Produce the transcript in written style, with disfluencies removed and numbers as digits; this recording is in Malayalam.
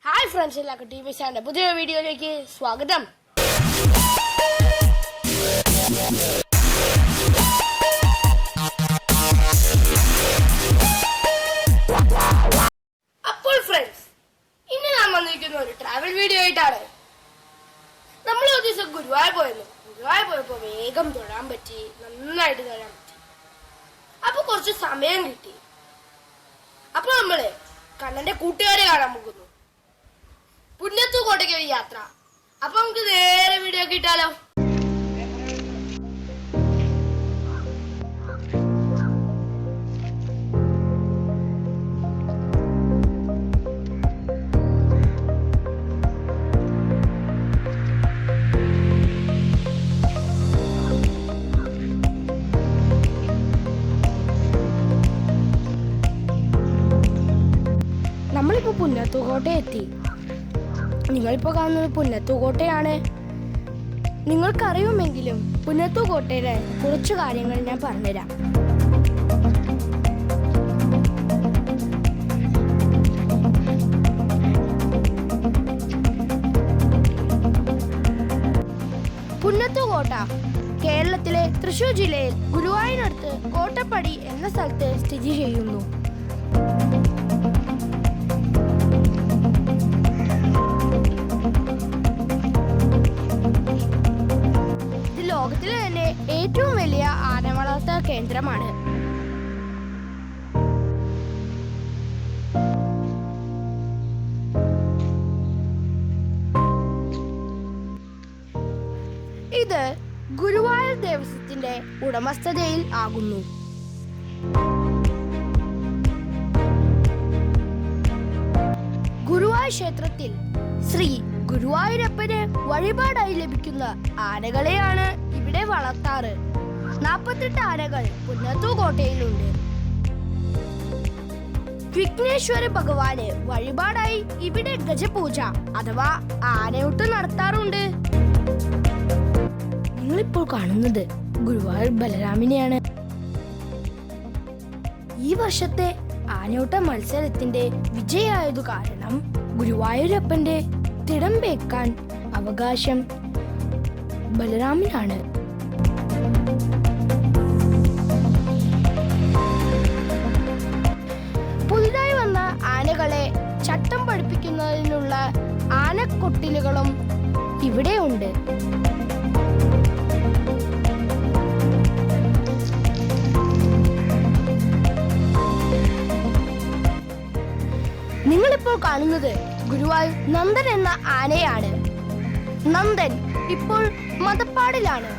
ഹായ് ഫ്രണ്ട്സ്, എല്ലാവർക്കും ടി വി ചാനലിന്റെ പുതിയ വീഡിയോയിലേക്ക് സ്വാഗതം. അപ്പോൾ ഫ്രണ്ട്സ്, ഇന്ന് നാം വന്നിരിക്കുന്ന ഒരു ട്രാവൽ വീഡിയോ ആയിട്ടാണ്. നമ്മൾ ഒരു ദിവസം ഗുരുവായൂർ പോയപ്പോ വേഗം തൊഴാൻ പറ്റി, നന്നായിട്ട് തൊഴാൻ പറ്റി. അപ്പൊ കുറച്ച് സമയം കിട്ടി. അപ്പൊ നമ്മള് കണ്ണന്റെ കൂട്ടുകാരെ കാണാൻ പോകുന്നു. പുന്നത്തൂക്കോട്ടേക്ക് ഒരു യാത്ര. അപ്പൊ നമുക്ക് നേരെ വീഡിയോ കിട്ടാലോ. നമ്മളിപ്പോ പുന്നത്തൂക്കോട്ട എത്തി. നിങ്ങളിപ്പോ കാണുന്നത് പുന്നത്തൂക്കോട്ടയാണ്. നിങ്ങൾക്കറിയുമെങ്കിലും പുന്നത്തൂക്കോട്ടയിലെ കുറച്ചു കാര്യങ്ങൾ ഞാൻ പറഞ്ഞുതരാം. പുന്നത്തൂക്കോട്ട കേരളത്തിലെ തൃശൂർ ജില്ലയിൽ ഗുരുവായൂരിനടുത്ത് കോട്ടപ്പടി എന്ന സ്ഥലത്ത് സ്ഥിതി ചെയ്യുന്നു. ലോകത്തിലെ തന്നെ ഏറ്റവും വലിയ ആന വളർത്തൽ കേന്ദ്രമാണ്. ഇത് ഗുരുവായൂർ ദേവസ്വത്തിന്റെ ഉടമസ്ഥതയിൽ ആകുന്നു. ഗുരുവായൂർ ക്ഷേത്രത്തിൽ ശ്രീ ഗുരുവായൂരപ്പന് വഴിപാടായി ലഭിക്കുന്ന ആനകളെയാണ് ഇവിടെ വളർത്താറ്. 48 ആനകൾ പുന്നത്തൂക്കോട്ടയിലുണ്ട്. വിഘ്നേശ്വര ഭഗവാന് വഴിപാടായി ഇവിടെ ഗജപൂജ അഥവാ ആനയൂട്ട് നടത്താറുണ്ട്. നിങ്ങളിപ്പോൾ കാണുന്നത് ഗുരുവായൂർ ബലരാമിനെയാണ്. ഈ വർഷത്തെ ആനയൂട്ട മത്സരത്തിന്റെ വിജയായതു കാരണം ഗുരുവായൂരപ്പന്റെ തിടമ്പേക്കാൻ അവകാശം ബലരാമിനാണ്. പുതുതായി വന്ന ആനകളെ ചട്ടം പഠിപ്പിക്കുന്നതിനുള്ള ആനക്കൊട്ടിലുകളും ഇവിടെ ഉണ്ട്. നിങ്ങളിപ്പോൾ കാണുന്നത് ഗുരുവായൂർ നന്ദൻ എന്ന ആനയാണ്. നന്ദൻ ഇപ്പോൾ മതപ്പാടിലാണ്.